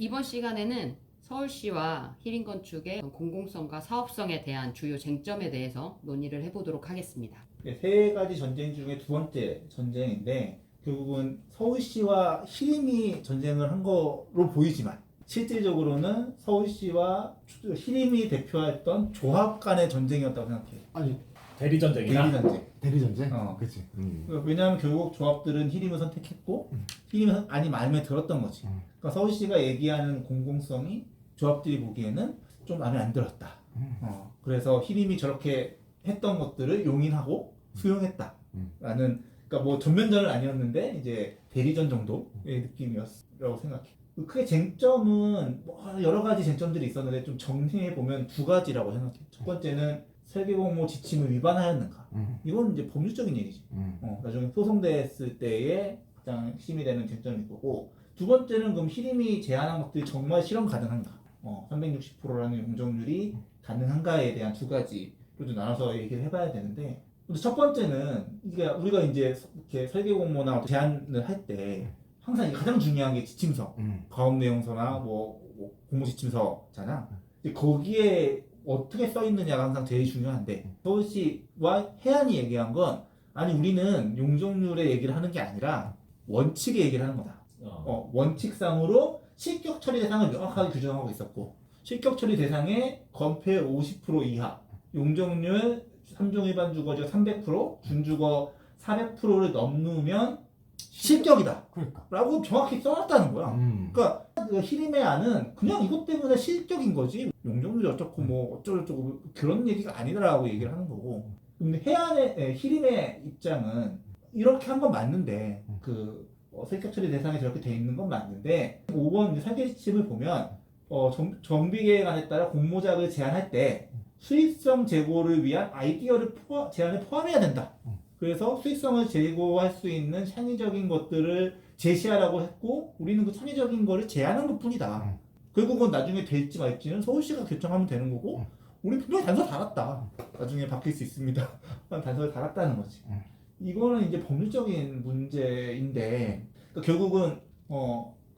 이번 시간에는 서울시와 히림건축의 공공성과 사업성에 대한 주요 쟁점에 대해서 논의를 해보도록 하겠습니다. 세 가지 전쟁 중에 두 번째 전쟁인데 결국은 서울시와 히림이 전쟁을 한 거로 보이지만 실질적으로는 서울시와 히림이 대표했던 조합 간의 전쟁이었다고 생각해요. 아니 대리전쟁. 대리전쟁? 어. 그치. 왜냐하면 결국 조합들은 히림을 선택했고 히림이 아니 마음에 들었던 거지. 그러니까 서울시가 얘기하는 공공성이 조합들이 보기에는 좀 마음에 안 들었다. 그래서 히림이 저렇게 했던 것들을 용인하고 수용했다라는, 그러니까 뭐 전면전은 아니었는데 이제 대리전 정도의 느낌이었라고 생각해. 크게 쟁점은 뭐 여러 가지 쟁점들이 있었는데 좀 정리해 보면 두 가지라고 생각해. 첫 번째는 설계공모 지침을 위반하였는가. 이건 이제 법률적인 얘기지. 나중에 소송됐을 때에 가장 핵심이 되는 쟁점일 거고, 두 번째는 그럼 히림이 제안한 것들이 정말 실현 가능한가. 360%라는 용적률이 가능한가에 대한 두 가지로 좀 나눠서 얘기를 해봐야 되는데, 근데 첫 번째는 이게 우리가 이제 이렇게 설계 공모나 제안을 할 때 항상 가장 중요한 게 지침서, 가업 내용서나 뭐 공모 지침서잖아. 거기에 어떻게 써 있느냐가 항상 제일 중요한데, 서울시와 해안이 얘기한 건 아니 우리는 용적률의 얘기를 하는 게 아니라 원칙의 얘기를 하는 거다. 원칙상으로 실격 처리 대상을 명확하게 규정하고 있었고, 실격 처리 대상의 건폐율 50% 이하, 용적률 3종 일반 주거지가 300%, 준주거 400%를 넘으면 실격이다. 그러니까. 라고 정확히 써놨다는 거야. 그러니까 히림의 안은 그냥 이것 때문에 실격인 거지, 용적률이 어쩌고 뭐 어쩌고저쩌고 그런 얘기가 아니더라고 얘기를 하는 거고. 근데 해안의 히림의 입장은 이렇게 한 건 맞는데, 실격 처리 대상이 저렇게 돼 있는 건 맞는데, 5번 설계 지침을 보면 정비 계획안에 따라 공모작을 제안할 때 수익성 제고를 위한 아이디어를 제안에 포함해야 된다. 그래서 수익성을 제고할 수 있는 창의적인 것들을 제시하라고 했고, 우리는 그 창의적인 거를 제안한 것 뿐이다. 결국은 나중에 될지 말지는 서울시가 결정하면 되는 거고, 우리 분명히 단서 달았다. 나중에 바뀔 수 있습니다. 단서를 달았다는 거지. 이거는 이제 법률적인 문제인데, 그러니까 결국은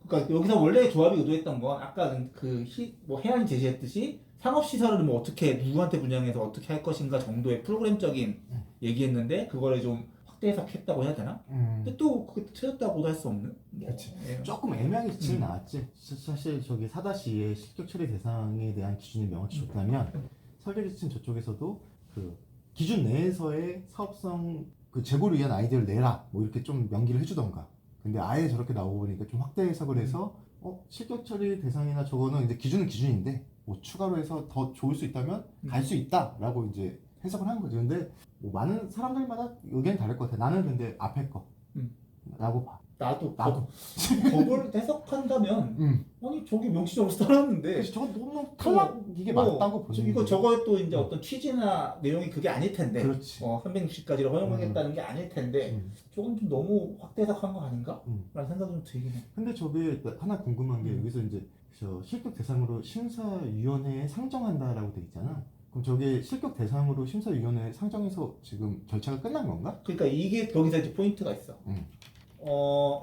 그러니까 여기서 원래 조합이 의도했던 건 아까 뭐 해안이 제시했듯이 상업시설을 뭐 어떻게 누구한테 분양해서 어떻게 할 것인가 정도의 프로그램적인 얘기했는데, 그거를 좀 확대 해석했다고 해야 되나? 근데 또 그게 틀렸다고도 할 수 없는. 그렇지. 예. 조금 애매하게 지침이 나왔지. 사실 저기 4-2의 실격 처리 대상에 대한 기준이 명확히 줬다면 설계 지침 저쪽에서도 그 기준 내에서의 사업성 그 제고를 위한 아이디어를 내라 뭐 이렇게 좀 명기를 해주던가. 근데 아예 저렇게 나오고 보니까 좀 확대 해석을 해서 실격 처리 대상이나 저거는 이제 기준은 기준인데 뭐 추가로 해서 더 좋을 수 있다면 갈 수 있다라고 이제 해석을 한 거죠. 근데 뭐 많은 사람들마다 의견이 다를 것 같아. 나는 근데 앞에 거 라고 봐. 나도 법을 해석한다면 아니 저기 명시적으로 써놨는데 그래서 저거 너무 탈락 이게 맞다고 보는 이거 거죠. 저거에 또 이제 어떤 취지나 내용이 그게 아닐 텐데, 그렇지. 360까지를 허용하겠다는 게 아닐 텐데 조금 좀 너무 확대 해석한 거 아닌가? 라는 생각이 좀 들긴 해. 근데 저게 하나 궁금한 게 여기서 이제 저 실격 대상으로 심사위원회에 상정한다라고 돼 있잖아. 그럼 저게 실격 대상으로 심사위원회에 상정해서 지금 절차가 끝난 건가? 그러니까 이게 거기서 이제 포인트가 있어.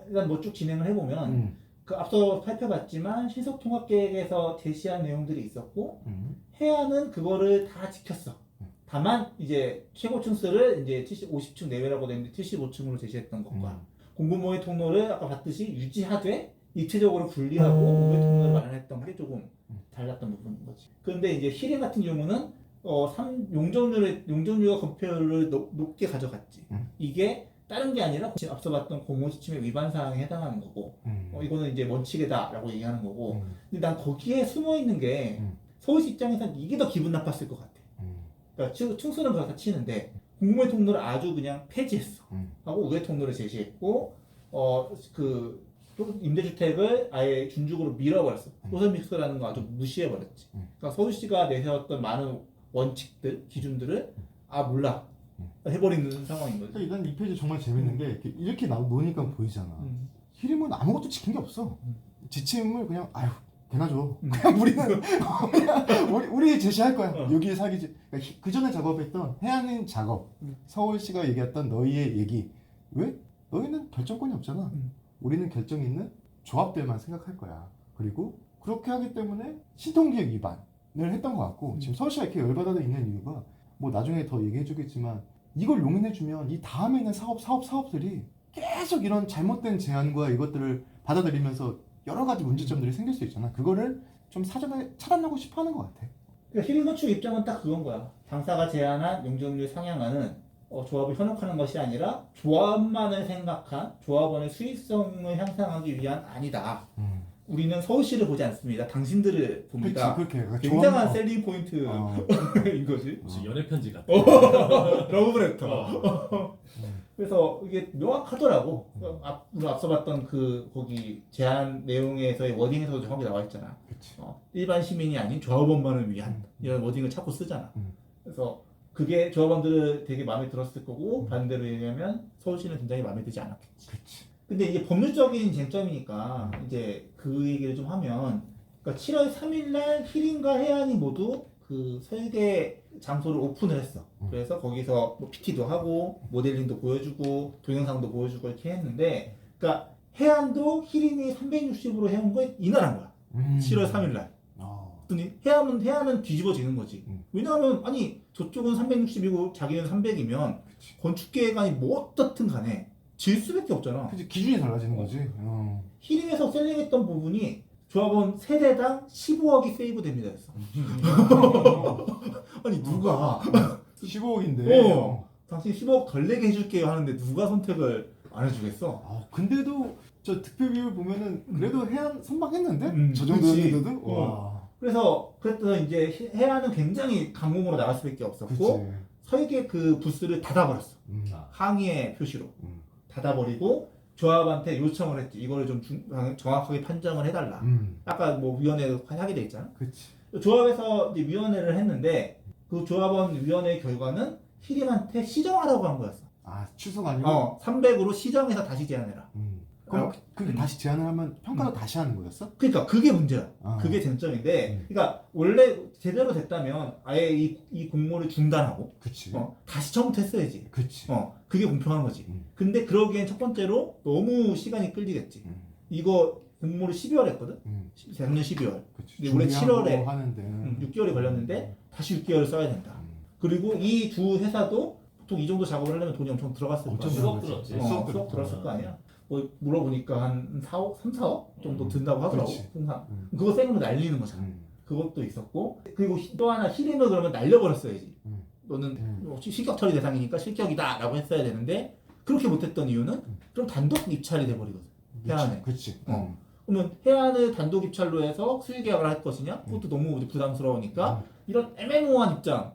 일단 뭐 쭉 진행을 해보면 그 앞서 살펴봤지만 신속통합계획에서 제시한 내용들이 있었고, 해안은 그거를 다 지켰어. 다만 이제 최고 층수를 이제 50층 내외라고 되는데 75층으로 제시했던 것과 공공모의 통로를 아까 봤듯이 유지하되 입체적으로 분리하고 모의 통로를 마련했던 게 조금 달랐던 부분인 거지. 그런데 이제 히림 같은 경우는 용적률과 건폐율을 높게 가져갔지. 이게 다른 게 아니라 앞서 봤던 공모지침의 위반 사항에 해당하는 거고, 이거는 이제 원칙이다라고 얘기하는 거고. 근데 난 거기에 숨어 있는 게 서울시 입장에서는 이게 더 기분 나빴을 것 같아. 그러니까 층수는 그렇다 치는데 공모의 통로를 아주 그냥 폐지했어. 하고 우회 통로를 제시했고, 또 임대주택을 아예 준축으로 밀어버렸어. 소설 믹스라는 거 아주 무시해버렸지. 그러니까 서울시가 내세웠던 많은 원칙들, 기준들을 몰라 해버리는 상황인 거지. 일단 이 페이지 정말 재밌는 게 이렇게 노니까 보이잖아. 히림은 아무것도 지킨 게 없어. 지침을 그냥 걔나 줘. 그냥 우리는 그냥 우리 제시할 거야. 여기에 사기지. 그러니까 그 전에 작업했던 해안행 작업, 서울시가 얘기했던 너희의 얘기. 왜? 너희는 결정권이 없잖아. 우리는 결정 있는 조합들만 생각할 거야. 그리고 그렇게 하기 때문에 신통기획 위반을 했던 것 같고 지금 서울시가 이렇게 열받아 있는 이유가 뭐 나중에 더 얘기해주겠지만 이걸 용인해주면 이 다음에 있는 사업들이 계속 이런 잘못된 제안과 이것들을 받아들이면서 여러 가지 문제점들이 생길 수 있잖아. 그거를 좀 사전에 차단하고 싶어하는 것 같아. 그러니까 히링건축 입장은 딱 그건 거야. 당사가 제안한 용적률 상향안은 조합을 현혹하는 것이 아니라 조합만을 생각한 조합원의 수익성을 향상하기 위한 안이다. 우리는 서울시를 보지 않습니다. 당신들을 봅니다. 그렇지, 그렇게 굉장한 셀링 포인트인 거지. 무슨 연애 편지 같아. 러브레터. 그래서 이게 명확하더라고. 우리 앞서 봤던 그 거기 제안 내용에서의 워딩에서도 정확히 나와 있잖아. 일반 시민이 아닌 조합원만을 위한 이런 워딩을 자꾸 쓰잖아. 그래서 그게 조합원들을 되게 마음에 들었을 거고 반대로 얘기하면 서울시는 굉장히 마음에 들지 않았겠지. 근데 이게 법률적인 쟁점이니까 이제 그 얘기를 좀 하면, 그러니까 7월 3일날 히림과 해안이 모두 그 설계 장소를 오픈을 했어. 그래서 거기서 뭐 PT도 하고 모델링도 보여주고 동영상도 보여주고 이렇게 했는데, 그러니까 해안도 히림이 360으로 해온 거에 인하한 거야. 7월 3일날. 그랬더니 해안은 뒤집어지는 거지. 왜냐하면 아니 저쪽은 360이고 자기는 300이면 건축 계획안이 뭐 어떻든 간에 질 수밖에 없잖아. 그치, 기준이 달라지는 거지. 히림에서 셀링했던 부분이 조합원 세대당 15억이 세이브됩니다 했어. 아니 누가 15억인데. 당신 15억 덜 내게 해줄게요 하는데 누가 선택을 안 해주겠어? 근데도 저 득표 비율 보면은 그래도 해안 선방했는데? 저 정도 그치. 했는데도? 와. 그래서 이제 해안은 굉장히 강공으로 나갈 수밖에 없었고 그치. 설계 그 부스를 닫아버렸어. 항의의 표시로 닫아버리고 조합한테 요청을 했지. 이거를 좀 정확하게 판정을 해달라. 아까 뭐 위원회 하게 돼 있잖아. 그치. 조합에서 이제 위원회를 했는데 그 조합원 위원회 결과는 히림한테 시정하라고 한 거였어. 취소가 아니고? 300으로 시정해서 다시 제안해라. 그럼 그게 다시 제안을 하면 평가도 다시 하는 거였어? 그러니까 그게 문제야. 그게 쟁점인데, 그러니까 원래 제대로 됐다면 아예 이 공모를 중단하고, 그치. 다시 처음부터 했어야지. 그치. 그게 공평한 거지. 근데 그러기엔 첫 번째로 너무 시간이 끌리겠지. 이거 공모를 12월에 했거든? 작년 12월. 그치. 근데 올해 7월에 하는데 6개월이 걸렸는데 다시 6개월을 써야 된다. 그리고 이 두 회사도 보통 이 정도 작업을 하려면 돈이 엄청 들어갔을 엄청 거야. 수억 들었지. 수억 들었을 거 아니야. 뭐 물어보니까 한 4억, 3, 4억 정도 든다고 하더라고. 그렇지. 항상. 그거 생으로 날리는 거잖아. 그것도 있었고, 그리고 또 하나 히림을 그러면 날려버렸어야지. 너는 실격 처리 대상이니까 실격이다 라고 했어야 되는데 그렇게 못했던 이유는 그럼 단독 입찰이 돼버리거든. 해안에. 그치. 그러면 해안을 단독 입찰로 해서 수의 계약을 할 것이냐? 그것도 너무 부담스러우니까 이런 애매모호한 입장.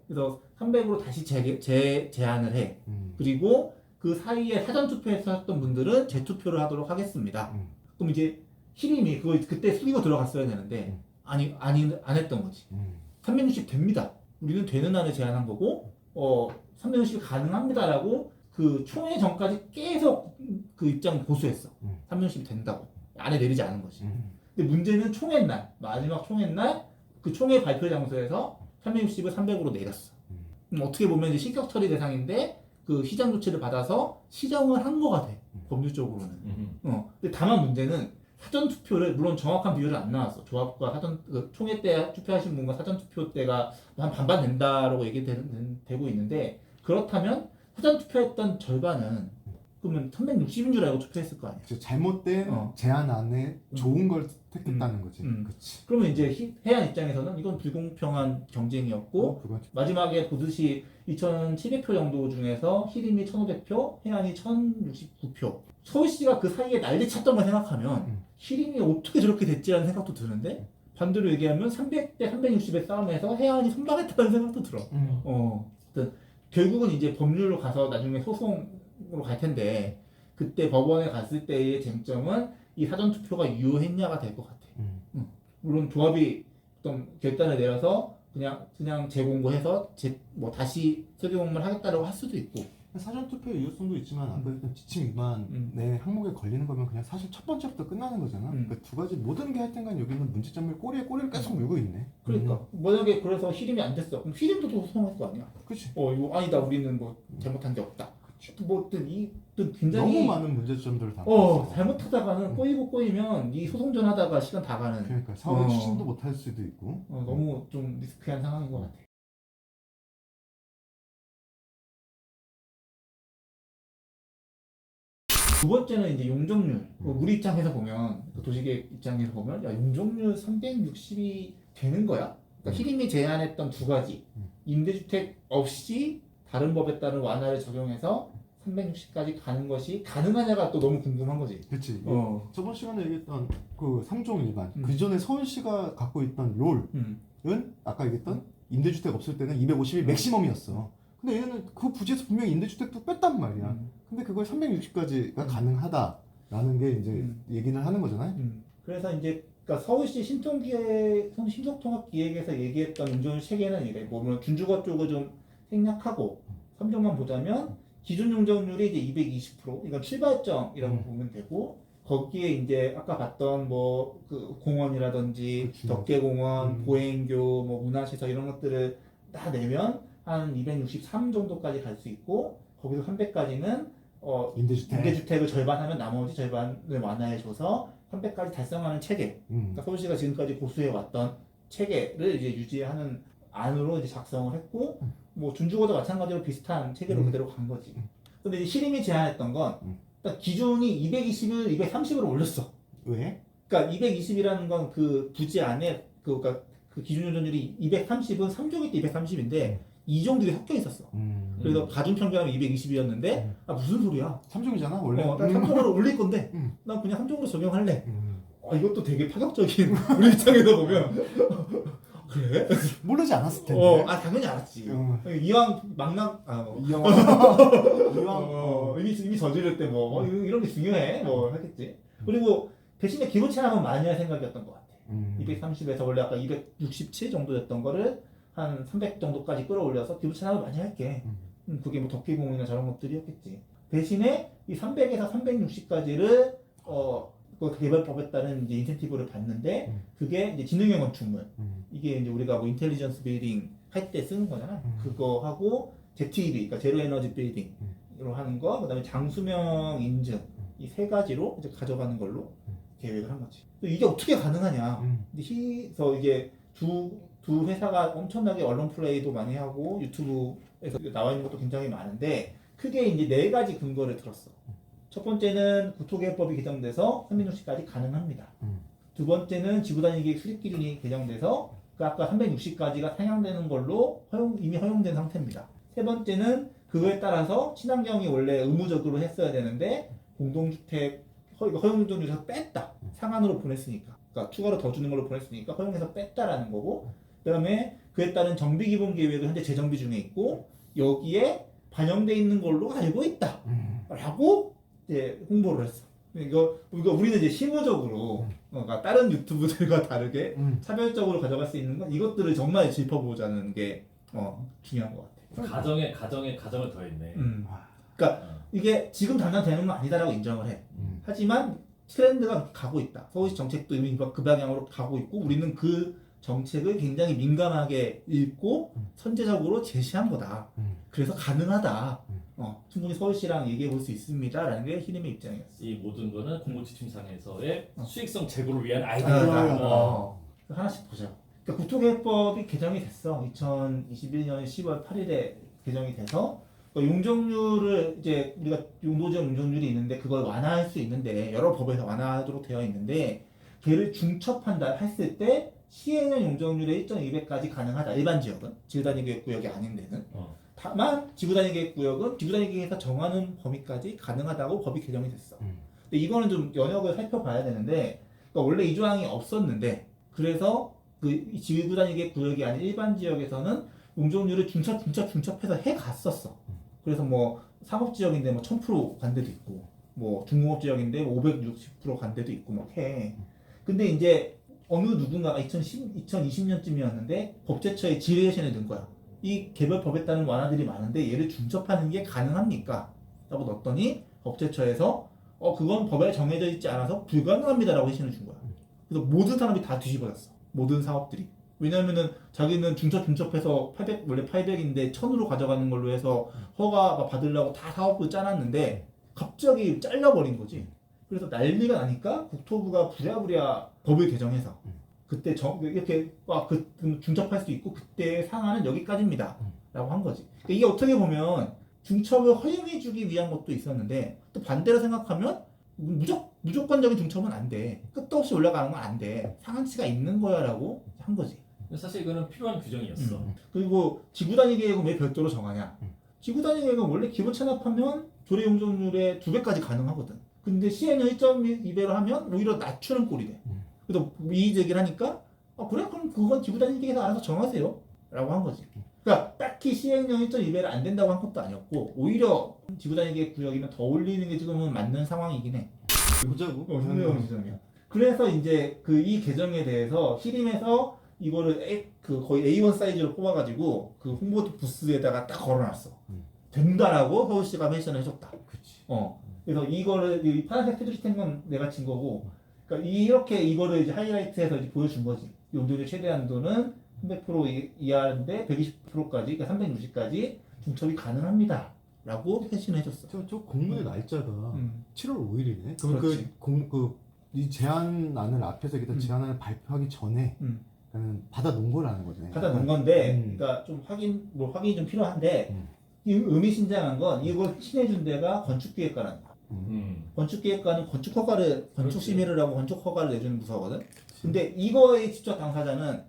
그래서 300으로 다시 제안을 해. 그리고 그 사이에 사전 투표에서 했던 분들은 재투표를 하도록 하겠습니다. 그럼 이제 히림이 그걸 그때 숙이고 들어갔어야 되는데 안 했던 거지. 360 됩니다. 우리는 되는 안에 제안한 거고 360이 가능합니다라고 그 총회 전까지 계속 그 입장 보수했어. 360이 된다고. 안에 내리지 않은 거지. 근데 문제는 총회 날, 마지막 총회 날 그 총회 발표 장소에서 360을 300으로 내렸어. 어떻게 보면 이제 실격 처리 대상인데 그 시정 조치를 받아서 시정을 한 거가 돼. 법률적으로는. 근데 다만 문제는 사전 투표를 물론 정확한 비율은 안 나왔어. 조합과 총회 때 투표하신 분과 사전 투표 때가 한 반반 된다라고 얘기되고 있는데 그렇다면 사전 투표했던 절반은 그러면 360인 줄 알고 투표했을 거 아니야. 잘못된 제안 안에 좋은 걸 택했다는 거지. 그치. 그러면 이제 해안 입장에서는 이건 불공평한 경쟁이었고 마지막에 보듯이 2,700표 정도 중에서 히림이 1,500표, 해안이 1,069표. 서울시가 그 사이에 난리 쳤던 걸 생각하면 히림이 어떻게 저렇게 됐지라는 생각도 드는데 반대로 얘기하면 300대 360의 싸움에서 해안이 선방했다는 생각도 들어. 결국은 이제 법률로 가서 나중에 소송으로 갈 텐데 그때 법원에 갔을 때의 쟁점은 이 사전투표가 유효했냐가 될 것 같아. 물론 조합이 어떤 결단을 내려서 그냥 재공고해서 뭐 다시 설계공모를 하겠다라고 할 수도 있고. 사전 투표의 유효성도 있지만 아까 했던 지침 위반의 항목에 걸리는 거면 그냥 사실 첫 번째부터 끝나는 거잖아. 그러니까 두 가지 모든 게 할 땐간 여기는 문제점을 꼬리에 꼬리를 계속 물고 있네. 그러니까 만약에 그래서 히림이 안 됐어. 그럼 히림도 또 소송할 거 아니야. 그렇지. 이거 아니다. 우리는 뭐 잘못한 게 없다. 또 굉장히 너무 많은 문제점들을 담고 있어. 잘못하다가는 꼬이면 이 소송전 하다가 시간 다 가는 그러니까 사업을 추진도 못할 수도 있고. 너무 좀 리스크한 상황인 것 같아. 두 번째는 이제 용적률. 우리 입장에서 보면, 도시계획 입장에서 보면, 야, 용적률 360이 되는 거야? 그러니까 히림이 제안했던 두 가지. 임대주택 없이 다른 법에 따른 완화를 적용해서 360까지 가는 것이 가능하냐가 또 너무 궁금한 거지. 그렇지. 저번 시간에 얘기했던 그 3종 일반. 그 전에 서울시가 갖고 있던 롤은 아까 얘기했던 임대주택 없을 때는 250이 맥시멈이었어. 근데 얘는 그 부지에서 분명히 임대주택도 뺐단 말이야. 근데 그걸 360까지가 가능하다라는 게 이제 얘기를 하는 거잖아요. 그래서 이제 그러니까 서울시 신속통합기획에서 얘기했던 용적률 체계는 이래. 보면 준주거 쪽을 좀 생략하고 3종만 보자면 기준 용적률이 이제 220%. 이건 출발점이라고 보면 되고 거기에 이제 아까 봤던 뭐 그 공원이라든지 덕계공원, 보행교, 뭐 문화시설 이런 것들을 다 내면 한 263 정도까지 갈 수 있고 거기서 300까지는 임대주택을 절반하면 나머지 절반을 완화해줘서 300까지 달성하는 체계. 그러니까 서울시가 지금까지 고수해왔던 체계를 이제 유지하는 안으로 이제 작성을 했고, 뭐 준주거도 마찬가지로 비슷한 체계로 그대로 간 거지. 근데 이제 시림이 제안했던 건 그러니까 기준이 220을 230으로 올렸어. 왜? 그러니까 220이라는 건 그 부지 안에 그러니까 그 기준 용적률이 230은 3종일 때 230인데 2종들이 섞여 있었어. 그래서 가중평균하면 220이었는데 무슨 소리야? 3종이잖아 원래. 난 3종으로 올릴 건데 난 그냥 3종으로 적용할래. 이것도 되게 파격적인 우리 입장에서 보면 그래? 모르지 않았을 텐데. 당연히 알았지. 이왕 이미 저지를 때 뭐 이런 게 중요해 뭐 하겠지. 그리고 대신에 기본 체납은 많이 할 생각이었던 것 같아. 230에서 원래 아까 267 정도였던 거를 한 300 정도까지 끌어올려서 기본 체납을 많이 할게. 그게 뭐 덕기공원이나 저런 것들이었겠지. 대신에 이 300에서 360까지를 그 개발법에 따른 이제 인센티브를 받는데 그게 이제 지능형 건축물. 이게 이제 우리가 뭐 인텔리전스 빌딩 할 때 쓰는 거잖아. 그거 하고 ZEB, 그러니까 제로 에너지 빌딩으로 하는 거, 그다음에 장수명 인증 이 세 가지로 이제 가져가는 걸로 계획을 한 거지. 이게 어떻게 가능하냐? 그래서 이게 두 회사가 엄청나게 언론 플레이도 많이 하고 유튜브에서 나와 있는 것도 굉장히 많은데 크게 이제 네 가지 근거를 들었어. 첫 번째는 국토개혁법이 개정돼서 360까지 가능합니다. 두 번째는 지구단위계획 수립 기준이 개정돼서 그 아까 360까지가 상향되는 걸로 이미 허용된 상태입니다. 세 번째는 그거에 따라서 친환경이 원래 의무적으로 했어야 되는데 공동주택 허용정률에서 뺐다. 상한으로 보냈으니까. 그러니까 추가로 더 주는 걸로 보냈으니까 허용해서 뺐다라는 거고 그 다음에 그에 따른 정비기본계획은 현재 재정비 중에 있고 여기에 반영돼 있는 걸로 알고 있다. 라고 이제 홍보를 했어. 이거 우리는 이제 실무적으로 그러니까 다른 유튜브들과 다르게 차별적으로 가져갈 수 있는 건 이것들을 정말 짚어보자는 게 중요한 것 같아. 가정을 더했네. 그러니까 이게 지금 당장 되는 건 아니다라고 인정을 해. 하지만 트렌드가 가고 있다. 서울시 정책도 이미 그 방향으로 가고 있고 우리는 그 정책을 굉장히 민감하게 읽고 선제적으로 제시한 거다. 그래서 가능하다. 충분히 서울시랑 얘기해 볼 수 있습니다라는 게 히림의 입장이었어. 이 모든 거는 공무지침상에서의 수익성 제고를 위한 아이디어. 하나씩 보자. 그러니까 국토개혁법이 개정이 됐어. 2021년 10월 8일에 개정이 돼서 용적률을 이제 우리가 용도지역 용적률이 있는데 그걸 완화할 수 있는데 여러 법에서 완화하도록 되어 있는데 걔를 중첩한다 했을 때 시행령 용적률의 1.2배까지 가능하다. 일반 지역은 지구단위계획구역이 아닌 데는. 다만 지구단위계획구역은 지구단위계획에서 정하는 범위까지 가능하다고 법이 개정이 됐어. 근데 이거는 좀 연역을 살펴봐야 되는데 그러니까 원래 이 조항이 없었는데 그래서 그 지구단위계획구역이 아닌 일반 지역에서는 용적률을 중첩해서 해갔었어. 그래서 뭐 상업지역인데 뭐 1000% 간 데도 있고 뭐 중공업지역인데 560% 간 데도 있고 막 해. 근데 이제 어느 누군가가 2020년쯤이었는데 법제처에 지뢰신을 넣은 거야. 이 개별법에 따른 완화들이 많은데 얘를 중첩하는 게 가능합니까? 라고 넣었더니 법제처에서 그건 법에 정해져 있지 않아서 불가능합니다 라고 회신을 준 거야. 그래서 모든 사람이 다 뒤집어졌어. 모든 사업들이. 왜냐면은 자기는 중첩해서 800 원래 800인데 1000으로 가져가는 걸로 해서 허가 막 받으려고 다 사업부 짜놨는데 갑자기 잘려버린 거지. 그래서 난리가 나니까 국토부가 부랴부랴 법을 개정해서 그때 이렇게 중첩할 수 있고 그때 상한은 여기까지입니다 라고 한 거지. 그러니까 이게 어떻게 보면 중첩을 허용해주기 위한 것도 있었는데 또 반대로 생각하면 무조건적인 중첩은 안 돼. 끝도 없이 올라가는 건 안 돼. 상한치가 있는 거야 라고 한 거지. 사실 이거는 필요한 규정이었어. 그리고 지구단위 계획은 왜 별도로 정하냐? 지구단위 계획은 원래 기본 체납하면 조례 용적률의 2배까지 가능하거든. 근데 시행령 1.2배로 하면 오히려 낮추는 꼴이 돼. 그래서 이의 제기를 하니까 그래 그럼 그건 지구단위 계획에서 알아서 정하세요 라고 한 거지. 그러니까 딱히 시행령 1.2배를 안 된다고 한 것도 아니었고 오히려 지구단위 계획 구역이면 더 올리는 게 지금은 맞는 상황이긴 해. 보자고. 흥미로운 지점이야. 그래서 이제 이 개정에 대해서 시림에서 이거를 거의 A1 사이즈로 뽑아가지고 그 홍보 부스에다가 딱 걸어놨어. 된다라고 서울시가 멘션을 해줬다. 그치. 그래서 이거를 이 파란색 테두리 된 건 내가 친 거고, 그러니까 이렇게 이거를 이제 하이라이트해서 이제 보여준 거지. 용도율 최대 한도는 300% 이하인데 120%까지, 그러니까 360까지 중첩이 가능합니다. 라고 멘션을 해줬어. 저 공문의 날짜가 7월 5일이네. 그럼 그렇지. 이 제안안을 앞에서 일단 제안안을 발표하기 전에 받아 놓은 거라는 거네. 받아 놓은 건데, 그러니까 좀 확인이 좀 필요한데, 이 의미심장한 건 이걸 친해준 데가 건축기획과라는 거야. 건축기획과는 건축심의를 하고 건축허가를 내주는 부서거든. 근데 이거의 직접 당사자는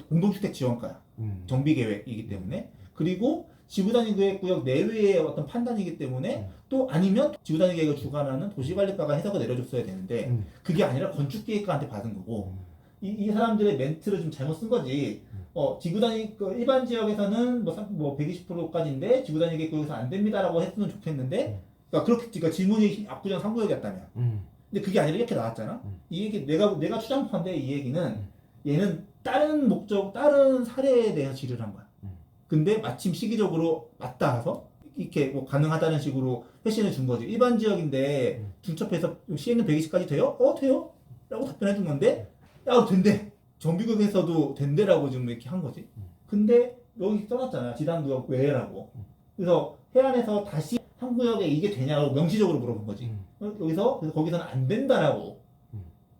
공동주택 지원과야. 정비계획이기 때문에. 그리고 지구단위계획구역 내외의 어떤 판단이기 때문에 또 아니면 지구단위계획을 주관하는 도시관리과가 해석을 내려줬어야 되는데 그게 아니라 건축기획과한테 받은 거고 이 사람들의 멘트를 좀 잘못 쓴 거지. 지구단위 일반 지역에서는 뭐 120%까지인데 지구단위계획구역에서 안 됩니다라고 했으면 좋겠는데 그러니까 질문이 압구정 3구역이었다며. 근데 그게 아니라 이렇게 나왔잖아. 이 얘기 내가 추정컨대 이 얘기는 얘는 다른 다른 사례에 대해서 질의를 한 거야. 근데 마침 시기적으로 맞닿아서 이렇게 뭐 가능하다는 식으로 회신을 준 거지. 일반 지역인데 중첩해서 시행은 120까지 돼요? 돼요? 라고 답변해 준 건데 된대. 정비구역에서도 된대라고 지금 이렇게 한 거지. 근데 여기 써놨잖아. 지단구역 외라고. 그래서 해안에서 다시 한 구역에 이게 되냐고 명시적으로 물어본 거지. 그래서 거기서는 안 된다라고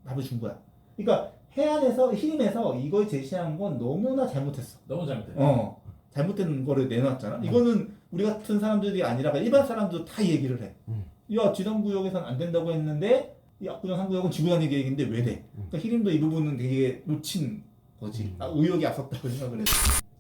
답을 준 거야. 그러니까 해안에서 히림에서 이걸 제시한 건 너무나 잘못했어. 너무 잘못했어. 잘못된 거를 내놨잖아. 이거는 우리 같은 사람들이 아니라 일반 사람도 다 얘기를 해. 야, 지단구역에서는 안 된다고 했는데 이 압구정 3구역은 지구단위 계획인데 왜 돼? 그러니까 히림도 이 부분은 되게 놓친 거지. 의욕이 앞섰다고 생각을 했어.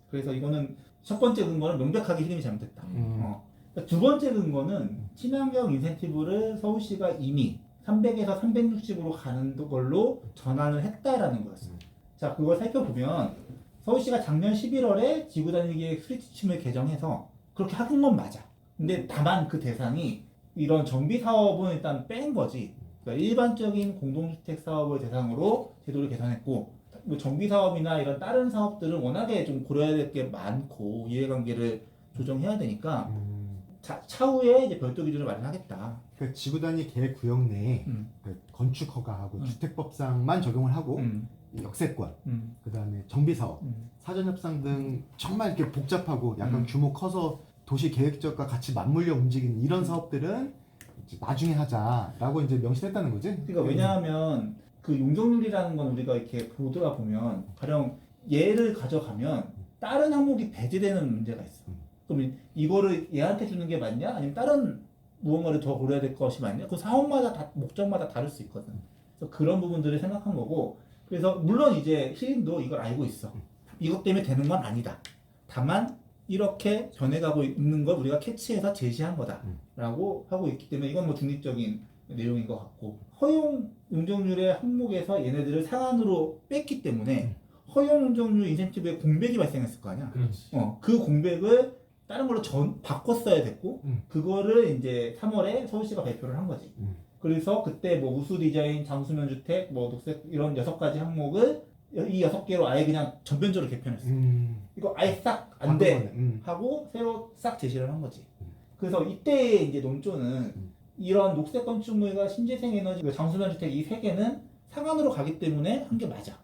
그래서 이거는 첫 번째 근거는 명백하게 히림이 잘못했다. 그러니까 두 번째 근거는 친환경 인센티브를 서울시가 이미 300에서 360으로 가는 걸로 전환을 했다라는 거였어. 자, 그걸 살펴보면 서울시가 작년 11월에 지구단위계획 수립지침을 개정해서 그렇게 한 건 맞아. 근데 다만 그 대상이 이런 정비 사업은 일단 뺀 거지. 그러니까 일반적인 공동주택 사업을 대상으로 제도를 개선했고, 뭐 정비 사업이나 이런 다른 사업들은 워낙에 좀 고려해야 될 게 많고 이해관계를 조정해야 되니까 차후에 이제 별도 기준을 마련하겠다. 그러니까 지구단위 계획 구역 내에 그 건축 허가하고 주택법상만 적용을 하고 역세권, 그다음에 정비 사업, 사전 협상 등 정말 이렇게 복잡하고 약간 규모 커서 도시 계획적과 같이 맞물려 움직이는 이런 사업들은 이제 나중에 하자라고 이제 명시했다는 거지. 그러니까 왜냐하면 그 용적률이라는 건 우리가 이렇게 보더라 보면 가령 얘를 가져가면 다른 항목이 배제되는 문제가 있어. 그럼 이거를 얘한테 주는 게 맞냐? 아니면 다른 무언가를 더 고려해야 될 것이 맞냐? 그 사업마다 목적마다 다를 수 있거든. 그래서 그런 부분들을 생각한 거고. 그래서 물론 이제 히림도 이걸 알고 있어. 이것 때문에 되는 건 아니다. 다만 이렇게 변해가고 있는 걸 우리가 캐치해서 제시한 거다라고 하고 있기 때문에 이건 뭐 중립적인 내용인 것 같고, 허용 용적률의 항목에서 얘네들을 상한으로 뺐기 때문에 허용 용적률 인센티브에 공백이 발생했을 거 아니야. 그렇지. 그 공백을 다른 걸로 바꿨어야 됐고, 그거를 이제 3월에 서울시가 발표를 한 거지. 그래서 그때 뭐 우수 디자인, 장수면 주택, 뭐 녹색 이런 6가지 항목을 이 6개로 아예 그냥 전면적으로 개편했어. 이거 아예 싹 안 돼 하고 새로 싹 제시를 한 거지. 그래서 이때 이제 논조는 이런 녹색 건축물과 신재생 에너지, 장수면 주택 이 3개는 상한으로 가기 때문에 한 게 맞아.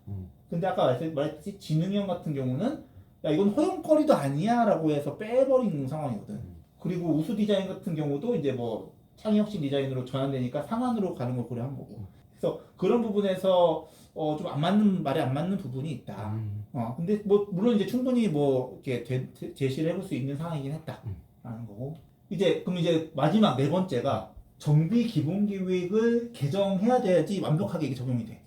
근데 아까 말했듯이 진흥형 같은 경우는 야 이건 허용거리도 아니야라고 해서 빼버린 상황이거든. 그리고 우수 디자인 같은 경우도 이제 뭐 창의혁신 디자인으로 전환되니까 상한으로 가는 걸 고려한 거고. 그래서 그런 부분에서 좀 안 맞는 말이 안 맞는 부분이 있다. 근데 뭐 물론 이제 충분히 뭐 이렇게 제시를 해볼 수 있는 상황이긴 했다라는 거고. 이제 그럼 이제 마지막 네 번째가 정비 기본 계획을 개정해야 돼야지 완벽하게 이게 적용이 돼.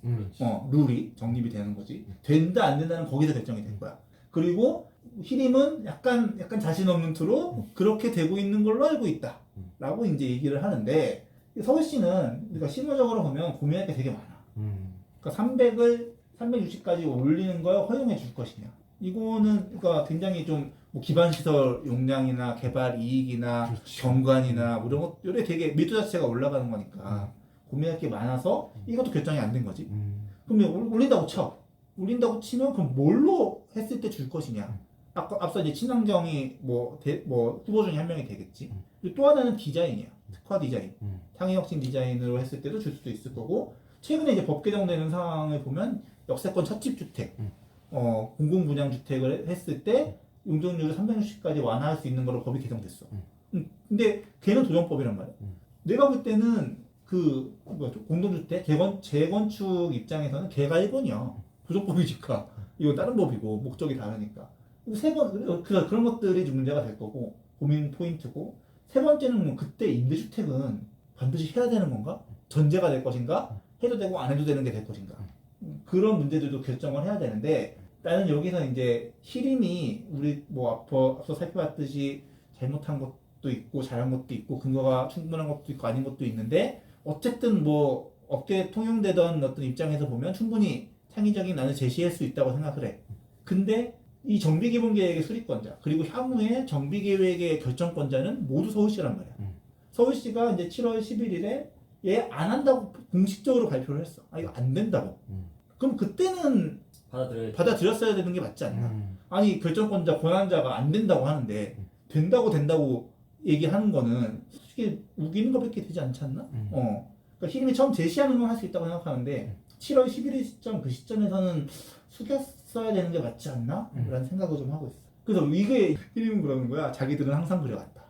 룰이 정립이 되는 거지. 된다 안 된다는 거기서 결정이 된 거야. 그리고 히림은 약간 자신 없는 투로 그렇게 되고 있는 걸로 알고 있다라고 이제 얘기를 하는데 서울시는 그러니까 실무적으로 보면 고민할 게 되게 많아. 그러니까 300을 360까지 올리는 걸 허용해 줄 것이냐. 이거는 그러니까 굉장히 좀 뭐 기반 시설 용량이나 개발 이익이나 그렇지. 경관이나 뭐 이런 것 요래 되게 밀도 자체가 올라가는 거니까 고민할 게 많아서 이것도 결정이 안 된 거지. 그러면 올린다고 쳐. 올린다고 치면 그럼 뭘로 했을 때 줄 것이냐. 앞서 이제 친환경이 뭐 후보 중에 한 명이 되겠지. 그리고 또 하나는 디자인이야. 특화 디자인. 창의혁신 디자인으로 했을 때도 줄 수도 있을 거고. 최근에 이제 법 개정되는 상황을 보면 역세권 첫집 주택, 공공분양주택을 했을 때 용적률을 360까지 완화할 수 있는 걸로 법이 개정됐어. 근데 걔는 도정법이란 말이야. 내가 볼 때는 그 공동주택 재건축 입장에서는 걔가 1번이야. 도정법이니까. 이건 다른 법이고 목적이 다르니까. 그런 것들이 좀 문제가 될 거고 고민 포인트고. 세 번째는 뭐 그때 임대주택은 반드시 해야 되는 건가? 전제가 될 것인가? 해도 되고 안 해도 되는 게 될 것인가? 그런 문제들도 결정을 해야 되는데 나는 여기서 이제 히림이 우리 뭐 앞서 살펴봤듯이 잘못한 것도 있고 잘한 것도 있고 근거가 충분한 것도 있고 아닌 것도 있는데 어쨌든 뭐 업계에 통용되던 어떤 입장에서 보면 충분히 창의적인 안을 제시할 수 있다고 생각을 해. 근데 이 정비기본계획의 수립권자 그리고 향후의 정비계획의 결정권자는 모두 서울시란 말이야. 서울시가 이제 7월 11일에 얘 안 한다고 공식적으로 발표를 했어. 이거 안 된다고. 그럼 그때는 받아들였어야 되는 게 맞지 않나? 아니 결정권자 권한자가 안 된다고 하는데 된다고 얘기하는 거는 솔직히 우기는 것밖에 되지 않지 않나? 그러니까 히림이 처음 제시하는 건 할 수 있다고 생각하는데 7월 11일 시점 그 시점에서는 숙였어야 되는 게 맞지 않나? 라는 생각을 좀 하고 있어. 그래서 이게 히림은 그러는 거야. 자기들은 항상 그래왔다.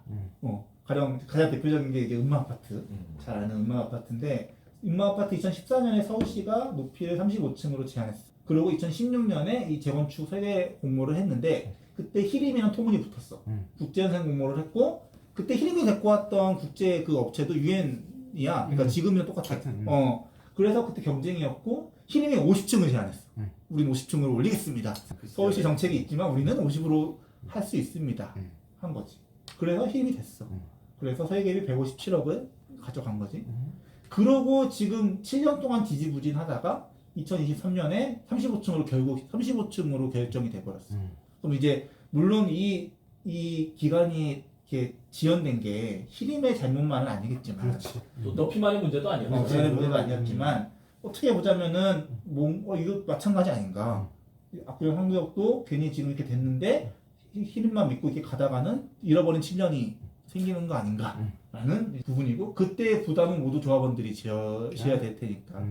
가장 대표적인 게 이제 음마아파트. 잘 아는 음마아파트인데 음마아파트 2014년에 서울시가 높이를 35층으로 제한했어. 그리고 2016년에 이 재건축 설계 공모를 했는데 그때 히림이랑 토문이 붙었어. 국제연생 공모를 했고 그때 히림이 데리고 왔던 국제 그 업체도 유엔이야. 그러니까 지금이랑 똑같아. 그래서 그때 경쟁이었고 히림이 50층을 제한했어. 우리는 50층으로 올리겠습니다. 서울시 정책이 있지만 우리는 50으로 할 수 있습니다. 한 거지. 그래서 히림이 됐어. 그래서 설계비 157억을 가져간 거지. 그러고 지금 7년 동안 지지부진하다가 2023년에 35층으로 결정이 돼버렸어. 그럼 이제 물론 이 기간이 이렇게 지연된 게 히림의 잘못만은 아니겠지만, 그렇지. 또 높이만의 문제도 아니었죠. 지연의 문제도 아니었지만 어떻게 보자면은 이거 마찬가지 아닌가. 압구정 상구역도 괜히 지금 이렇게 됐는데 히림만 믿고 이렇게 가다가는 잃어버린 7년이 생기는 거 아닌가라는 부분이고 그때의 부담은 모두 조합원들이 지어야 될 테니까.